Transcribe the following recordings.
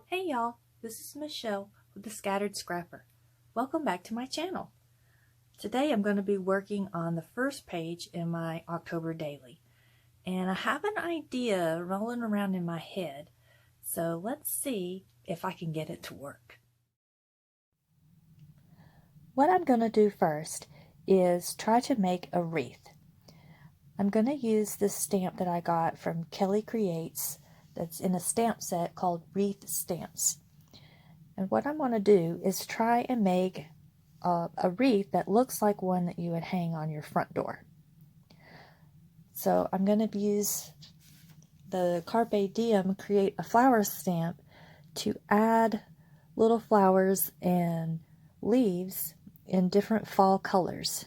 Hey y'all, this is Michelle with the Scattered Scrapper. Welcome back to my channel. Today I'm going to be working on the first page in my October daily. And I have an idea rolling around in my head, so let's see if I can get it to work. What I'm going to do first is try to make a wreath. I'm going to use this stamp that I got from Kelly Creates that's in a stamp set called Wreath Stamps. And what I'm going to do is try and make a wreath that looks like one that you would hang on your front door. So I'm going to use the Carpe Diem Create a Flower stamp to add little flowers and leaves in different fall colors.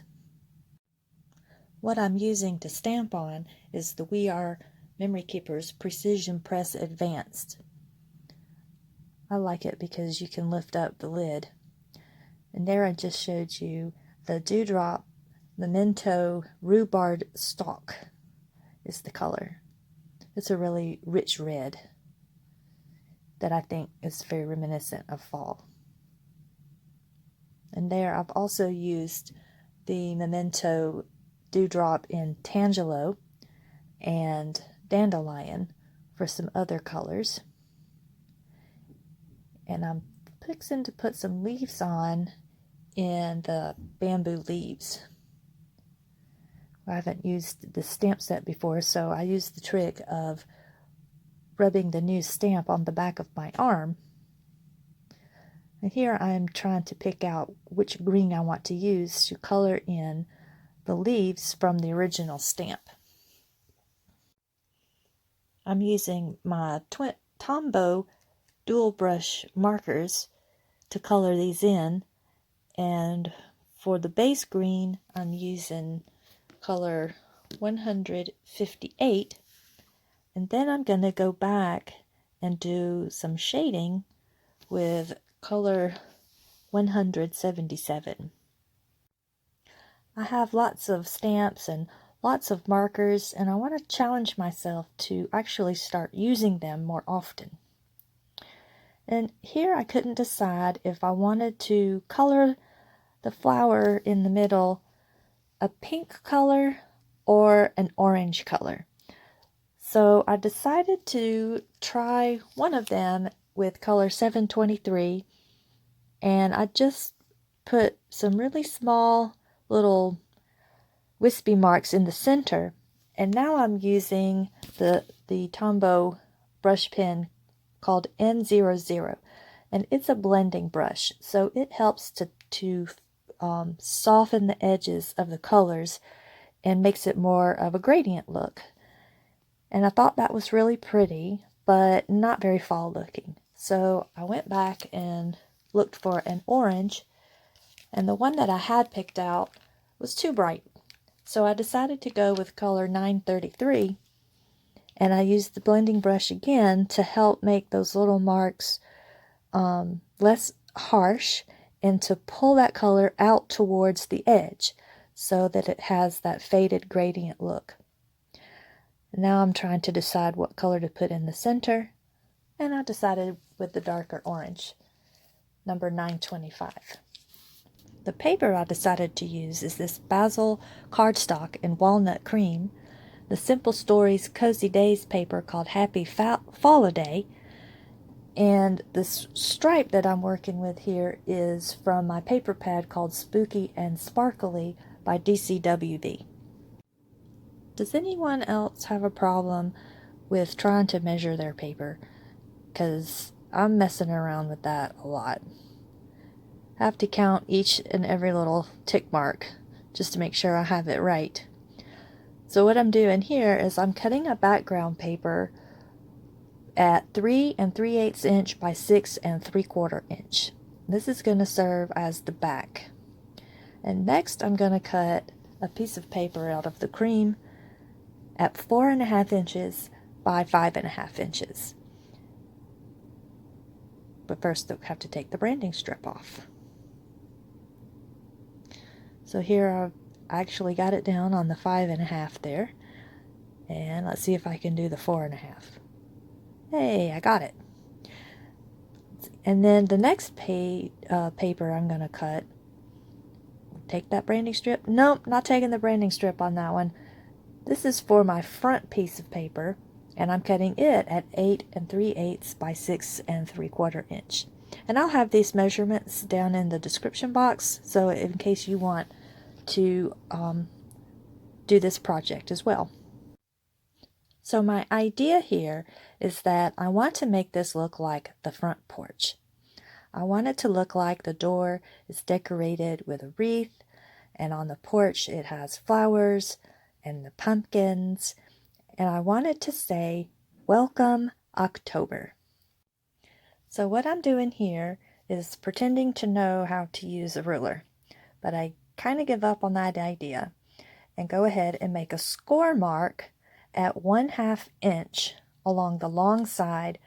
What I'm using to stamp on is the We Are Memory Keepers Precision Press Advanced. I like it because you can lift up the lid. And there I just showed you the Dewdrop Memento Rhubarb Stalk is the color. It's a really rich red that I think is very reminiscent of fall. And there I've also used the Memento Dewdrop in Tangelo and Dandelion for some other colors. And I'm fixing to put some leaves on in the bamboo leaves. I haven't used the stamp set before, so I used the trick of rubbing the new stamp on the back of my arm. And here I'm trying to pick out which green I want to use to color in the leaves from the original stamp. I'm using my Tombow dual brush markers to color these in, and for the base green I'm using color 158, and then I'm going to go back and do some shading with color 177. I have lots of stamps and lots of markers, and I want to challenge myself to actually start using them more often. And here I couldn't decide if I wanted to color the flower in the middle a pink color or an orange color. So I decided to try one of them with color 723, and I just put some really small little wispy marks in the center. And now I'm using the Tombow brush pen called N00, and it's a blending brush, so it helps to soften the edges of the colors and makes it more of a gradient look. And I thought that was really pretty, but not very fall looking. So I went back and looked for an orange, and the one that I had picked out was too bright. So I decided to go with color 933, and I used the blending brush again to help make those little marks less harsh and to pull that color out towards the edge so that it has that faded gradient look. Now I'm trying to decide what color to put in the center, and I decided with the darker orange, number 925. The paper I decided to use is this basil cardstock in walnut cream, the Simple Stories Cozy Days paper called Happy Fall-a-Day, and this stripe that I'm working with here is from my paper pad called Spooky and Sparkly by DCWB. Does anyone else have a problem with trying to measure their paper? Because I'm messing around with that a lot. I have to count each and every little tick mark just to make sure I have it right. So what I'm doing here is I'm cutting a background paper at 3 3/8 inch by 6 3/4 inch. This is going to serve as the back. And next I'm going to cut a piece of paper out of the cream at 4.5 inches by 5.5 inches. But first I'll have to take the branding strip off. So here I've actually got it down on the 5.5 there. And let's see if I can do the 4.5. Hey, I got it. And then the next paper I'm going to cut, take that branding strip. Nope, not taking the branding strip on that one. This is for my front piece of paper, and I'm cutting it at 8 3/8 by 6 3/4 inch. And I'll have these measurements down in the description box, so in case you want to do this project as well. So my idea here is that I want to make this look like the front porch. I want it to look like the door is decorated with a wreath, and on the porch it has flowers and the pumpkins, and I want it to say, "Welcome October." So what I'm doing here is pretending to know how to use a ruler, but I kind of give up on that idea and go ahead and make a score mark at 1/2 inch along the long side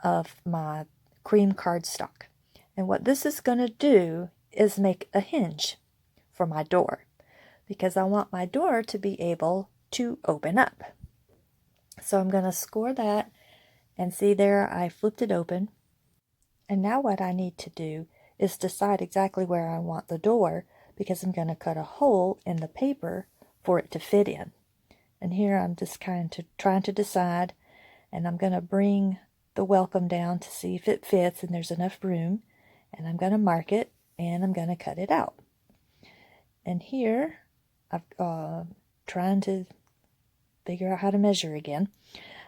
of my cream cardstock. And what this is going to do is make a hinge for my door, because I want my door to be able to open up. So I'm going to score that, and see there I flipped it open. And now what I need to do is decide exactly where I want the door, because I'm going to cut a hole in the paper for it to fit in. And here I'm just kind of trying to decide, and I'm going to bring the welcome down to see if it fits and there's enough room, and I'm going to mark it, and I'm going to cut it out. And here I'm trying to figure out how to measure again.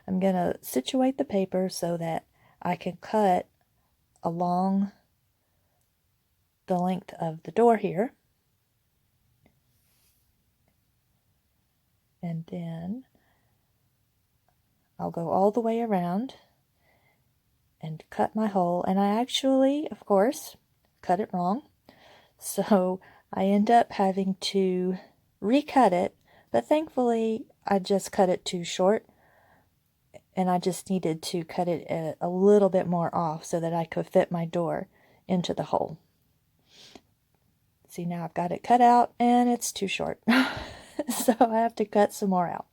I'm going to situate the paper so that I can cut along the length of the door here. And then I'll go all the way around and cut my hole. And I actually, of course, cut it wrong. So I end up having to recut it, but thankfully I just cut it too short, and I just needed to cut it a little bit more off so that I could fit my door into the hole. See, now I've got it cut out and it's too short. So I have to cut some more out.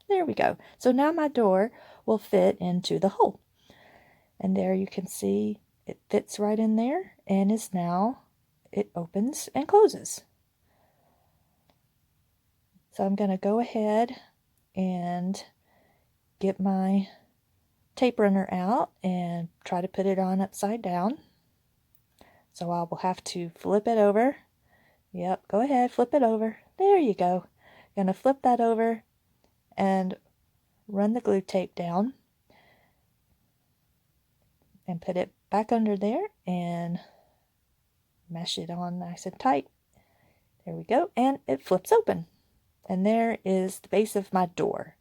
There we go. So now my door will fit into the hole. And there you can see it fits right in there, and is now, it opens and closes. So I'm going to go ahead and get my tape runner out and try to put it on upside down. So I will have to flip it over. Yep, go ahead, flip it over. There you go. Going to flip that over and run the glue tape down and put it back under there and mesh it on nice and tight. There we go, and it flips open. And there is the base of my door.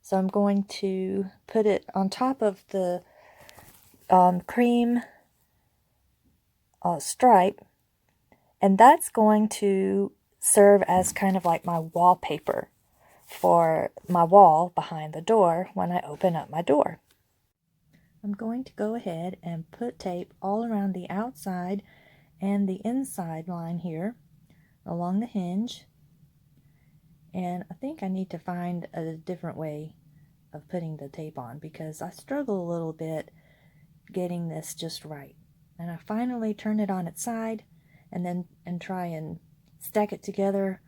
So I'm going to put it on top of the cream stripe, and that's going to serve as kind of like my wallpaper for my wall behind the door when I open up my door. I'm going to go ahead and put tape all around the outside and the inside line here along the hinge. And I think I need to find a different way of putting the tape on, because I struggle a little bit getting this just right. And I finally turn it on its side and try and stack it together,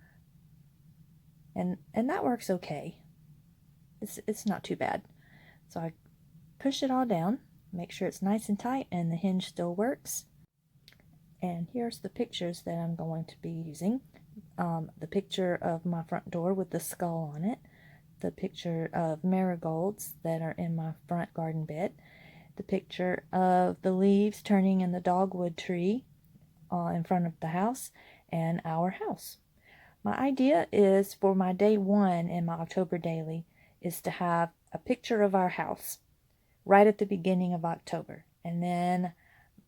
and that works okay. It's not too bad. So I push it all down, make sure it's nice and tight, and the hinge still works. And here's the pictures that I'm going to be using. The picture of my front door with the skull on it, the picture of marigolds that are in my front garden bed, the picture of the leaves turning in the dogwood tree in front of the house, and our house. My idea is for my day 1 in my October daily is to have a picture of our house right at the beginning of October. And then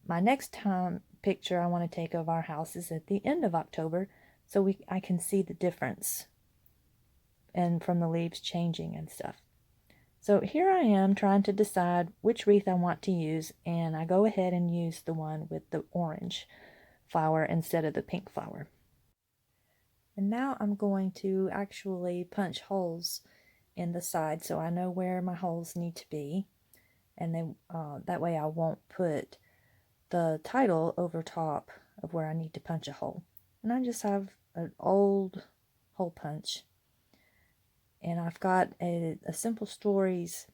my next time picture I want to take of our house is at the end of October, so I can see the difference and from the leaves changing and stuff. So here I am trying to decide which wreath I want to use, and I go ahead and use the one with the orange flower instead of the pink flower. And now I'm going to actually punch holes in the side so I know where my holes need to be. And then that way I won't put the title over top of where I need to punch a hole. And I just have an old hole punch. And I've got a Simple Stories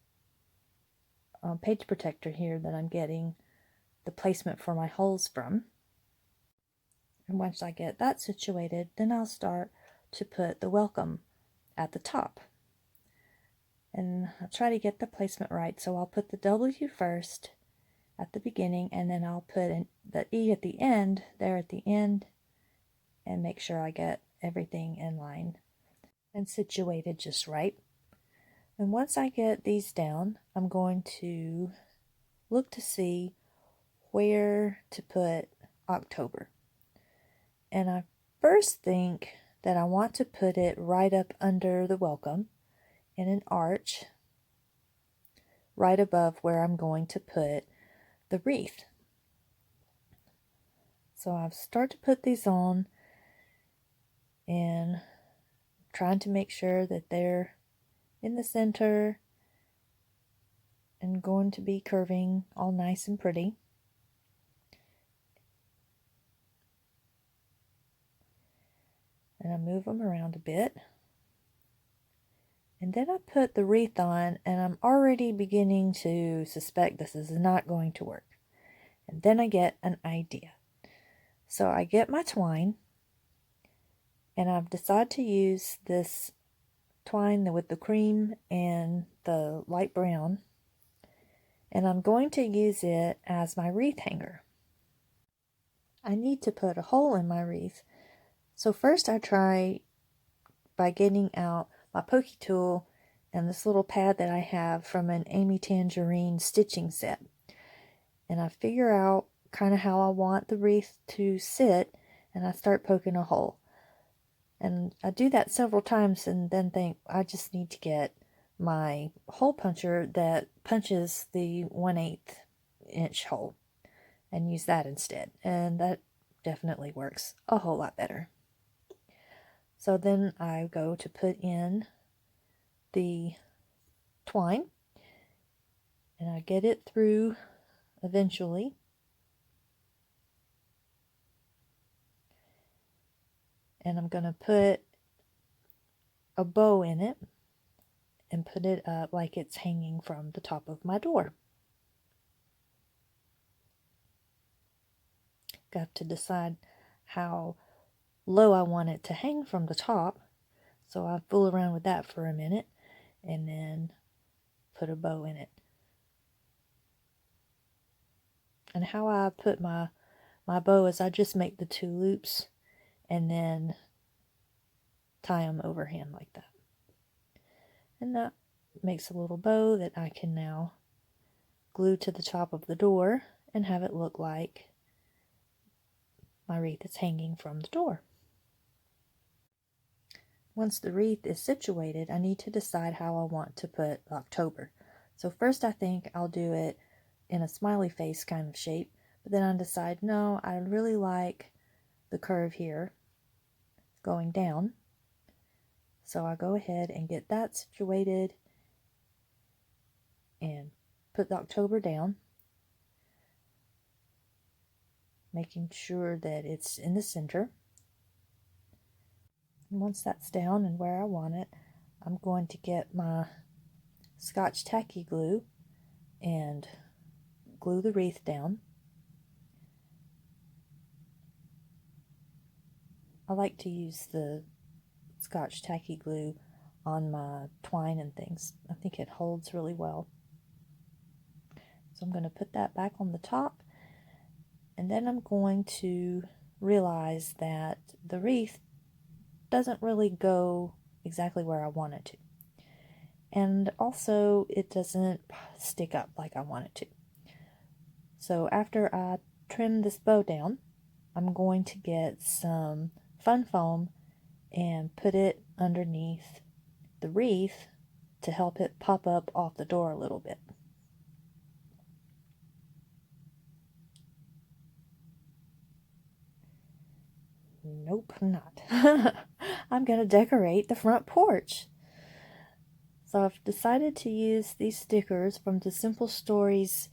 page protector here that I'm getting the placement for my holes from. And once I get that situated, then I'll start to put the welcome at the top. And I'll try to get the placement right. So I'll put the W first at the beginning, and then I'll put in the E at the end, there at the end, and make sure I get everything in line and situated just right. And once I get these down, I'm going to look to see where to put October. And I first think that I want to put it right up under the welcome in an arch right above where I'm going to put the wreath. So I'll start to put these on and trying to make sure that they're in the center and going to be curving all nice and pretty. And I move them around a bit. And then I put the wreath on, and I'm already beginning to suspect this is not going to work. And then I get an idea. So I get my twine, and I've decided to use this twine with the cream and the light brown, and I'm going to use it as my wreath hanger. I need to put a hole in my wreath, so first I try by getting out my pokey tool and this little pad that I have from an Amy Tangerine stitching set, and I figure out kind of how I want the wreath to sit, and I start poking a hole. And I do that several times and then think I just need to get my hole puncher that punches the 1/8 inch hole and use that instead. And that definitely works a whole lot better. So then I go to put in the twine, and I get it through eventually. And I'm going to put a bow in it and put it up like it's hanging from the top of my door. Got to decide how low I want it to hang from the top. So I fool around with that for a minute and then put a bow in it. And how I put my bow is I just make the 2 loops and then tie them overhand like that. And that makes a little bow that I can now glue to the top of the door and have it look like my wreath is hanging from the door. Once the wreath is situated, I need to decide how I want to put October. So first I think I'll do it in a smiley face kind of shape, but then I decide, no, I really like the curve here going down. So I go ahead and get that situated and put the October down, making sure that it's in the center. And once that's down and where I want it, I'm going to get my Scotch tacky glue and glue the wreath down. I like to use the Scotch tacky glue on my twine and things. I think it holds really well. So I'm going to put that back on the top, and then I'm going to realize that the wreath doesn't really go exactly where I want it to. And also it doesn't stick up like I want it to. So after I trim this bow down, I'm going to get some fun foam and put it underneath the wreath to help it pop up off the door a little bit. nope, I'm not. I'm going to decorate the front porch. So I've decided to use these stickers from the Simple Stories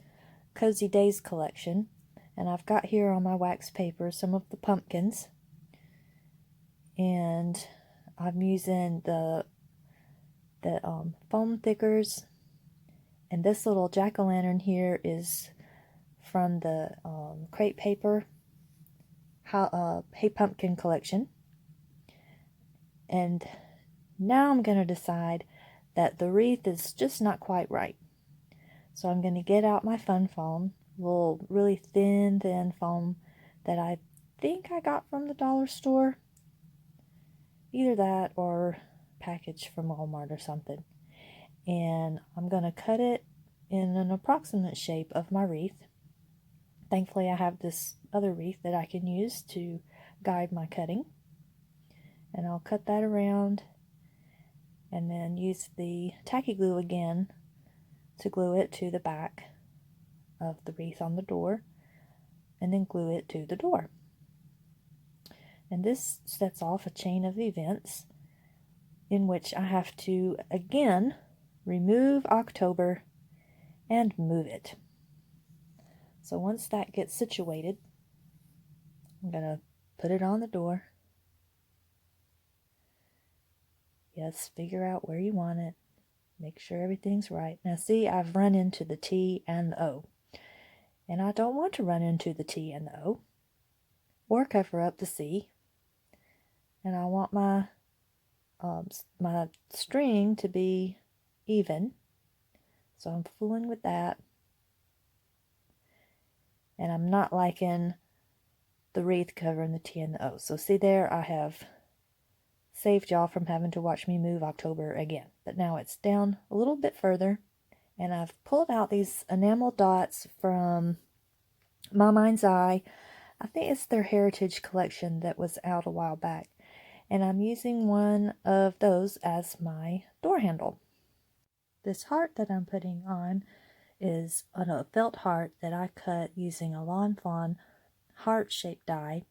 Cozy Days collection. And I've got here on my wax paper some of the pumpkins. And I'm using the foam thickers. And this little jack-o'-lantern here is from the crepe paper Hey Pumpkin collection. And now I'm going to decide that the wreath is just not quite right. So I'm going to get out my fun foam, little really thin foam that I think I got from the dollar store. Either that or package from Walmart or something. And I'm going to cut it in an approximate shape of my wreath. Thankfully I have this other wreath that I can use to guide my cutting. And I'll cut that around and then use the tacky glue again to glue it to the back of the wreath on the door, and then glue it to the door. And this sets off a chain of events in which I have to again remove October and move it. So once that gets situated, I'm going to put it on the door. Yes, figure out where you want it. Make sure everything's right. Now see, I've run into the T and the O. And I don't want to run into the T and the O. Or cover up the C. And I want my my string to be even. So I'm fooling with that. And I'm not liking the wreath covering the T and the O. So see there, I have saved y'all from having to watch me move October again. But now it's down a little bit further. And I've pulled out these enamel dots from My Mind's Eye. I think it's their Heritage collection that was out a while back. And I'm using one of those as my door handle. This heart that I'm putting on is a felt heart that I cut using a Lawn Fawn heart-shaped die.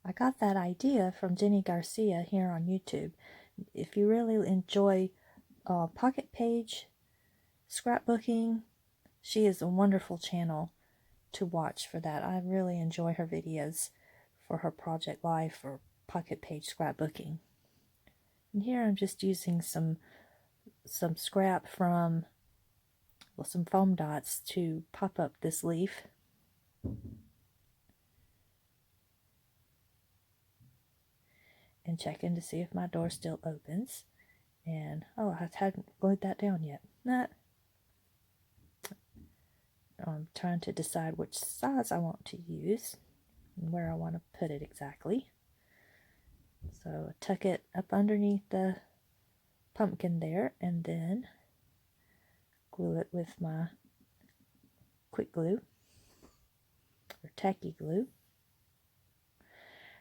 I got that idea from Jenny Garcia here on YouTube. If you really enjoy pocket page scrapbooking, she is a wonderful channel to watch for that. I really enjoy her videos for her project life or pocket page scrapbooking. And here I'm just using some scrap from, well, some foam dots to pop up this leaf. And checking to see if my door still opens. And, oh, I hadn't glued that down yet. I'm trying to decide which size I want to use and where I want to put it exactly. So tuck it up underneath the pumpkin there, and then glue it with my quick glue or tacky glue.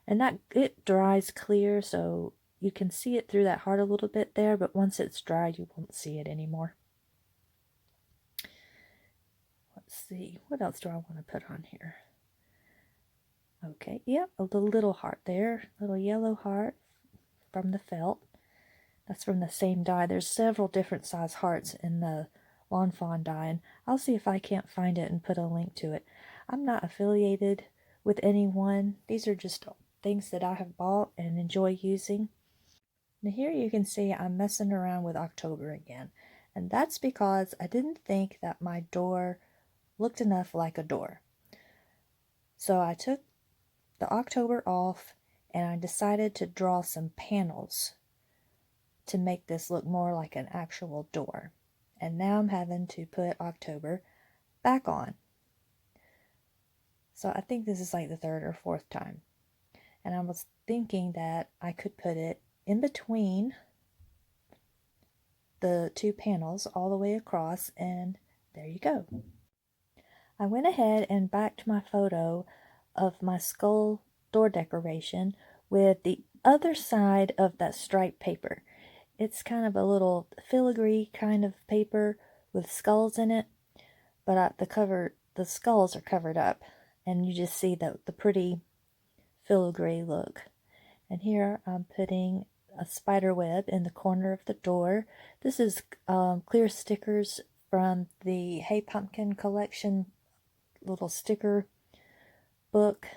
And that it dries clear, so you can see it through that heart a little bit there, but once it's dried, you won't see it anymore. Let's see, what else do I want to put on here? Okay, yep, a little heart there, little yellow heart from the felt. That's from the same die. There's several different size hearts in the Lawn Fawn die, and I'll see if I can't find it and put a link to it. I'm not affiliated with anyone. These are just things that I have bought and enjoy using. Now here you can see I'm messing around with October again, and that's because I didn't think that my door looked enough like a door. So I took the October off and I decided to draw some panels to make this look more like an actual door. And now I'm having to put October back on. So I think this is like the third or fourth time. And I was thinking that I could put it in between the two panels all the way across, and there you go. I went ahead and backed my photo of my skull door decoration with the other side of that striped paper. It's kind of a little filigree kind of paper with skulls in it, but the skulls are covered up, and you just see the pretty filigree look. And here I'm putting a spider web in the corner of the door. This is clear stickers from the Hey Pumpkin collection little sticker book.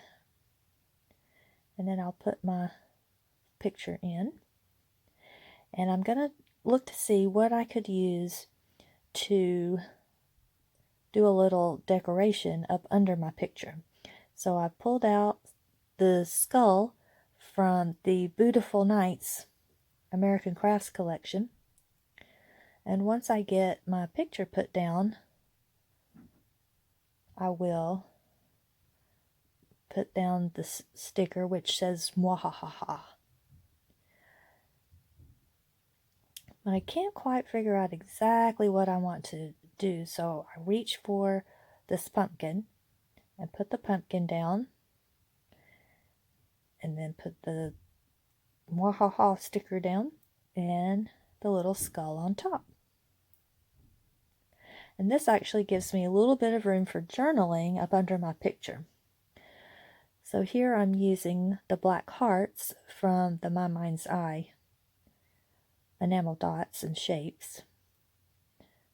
And then I'll put my picture in. And I'm going to look to see what I could use to do a little decoration up under my picture. So I pulled out the skull from the Beautiful Nights American Crafts collection. And once I get my picture put down, I will put down the sticker which says Mwahaha. But I can't quite figure out exactly what I want to do, so I reach for this pumpkin and put the pumpkin down, and then put the Mwahaha sticker down and the little skull on top. And this actually gives me a little bit of room for journaling up under my picture. So here I'm using the black hearts from the My Mind's Eye enamel dots and shapes.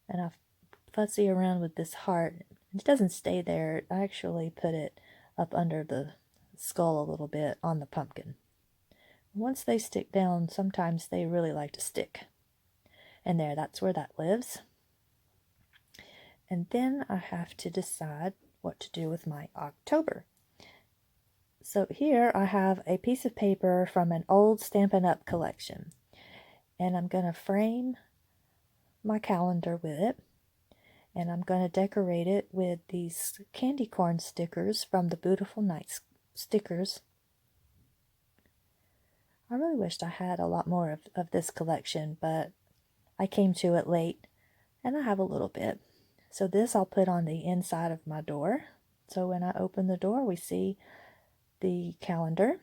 And I fussy around with this heart. It doesn't stay there. I actually put it up under the skull a little bit on the pumpkin. Once they stick down, sometimes they really like to stick. And there, that's where that lives. And then I have to decide what to do with my October. So here I have a piece of paper from an old Stampin' Up! Collection. And I'm going to frame my calendar with it. And I'm going to decorate it with these candy corn stickers from the Beautiful Nights stickers. I really wished I had a lot more of this collection, but I came to it late, and I have a little bit. So this I'll put on the inside of my door. So when I open the door, we see the calendar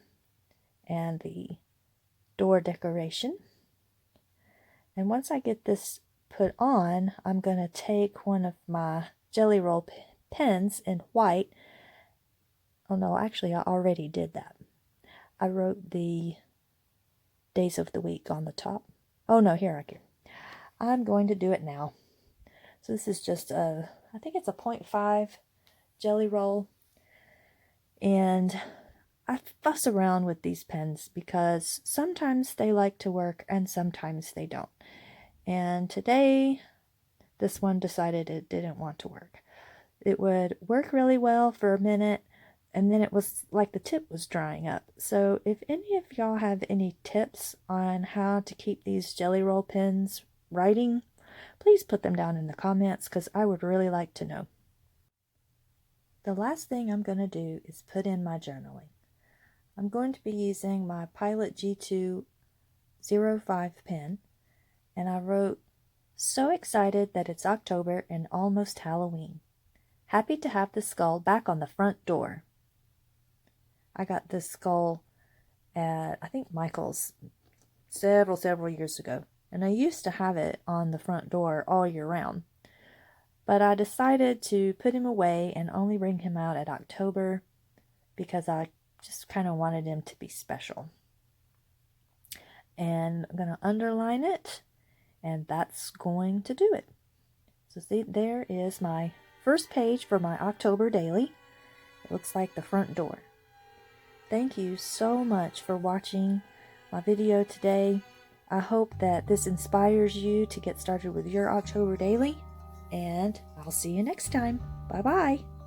and the door decoration. And once I get this put on, I'm going to take one of my Jelly Roll pens in white. Oh no, actually I already did that. I wrote the days of the week on the top. Oh no, here I go. I'm going to do it now. So this is just I think it's a 0.5 Jelly Roll. And I fuss around with these pens because sometimes they like to work and sometimes they don't. And today, this one decided it didn't want to work. It would work really well for a minute, and then it was like the tip was drying up. So if any of y'all have any tips on how to keep these Jelly Roll pens writing, please put them down in the comments because I would really like to know. The last thing I'm going to do is put in my journaling. I'm going to be using my Pilot G2 05 pen. And I wrote, "So excited that it's October and almost Halloween. Happy to have the skull back on the front door." I got this skull at, I think, Michael's several years ago. And I used to have it on the front door all year round. But I decided to put him away and only bring him out at October because I just kind of wanted him to be special. And I'm going to underline it. And that's going to do it. So see, there is my first page for my October daily. It looks like the front door. Thank you so much for watching my video today. I hope that this inspires you to get started with your October daily. And I'll see you next time. Bye-bye.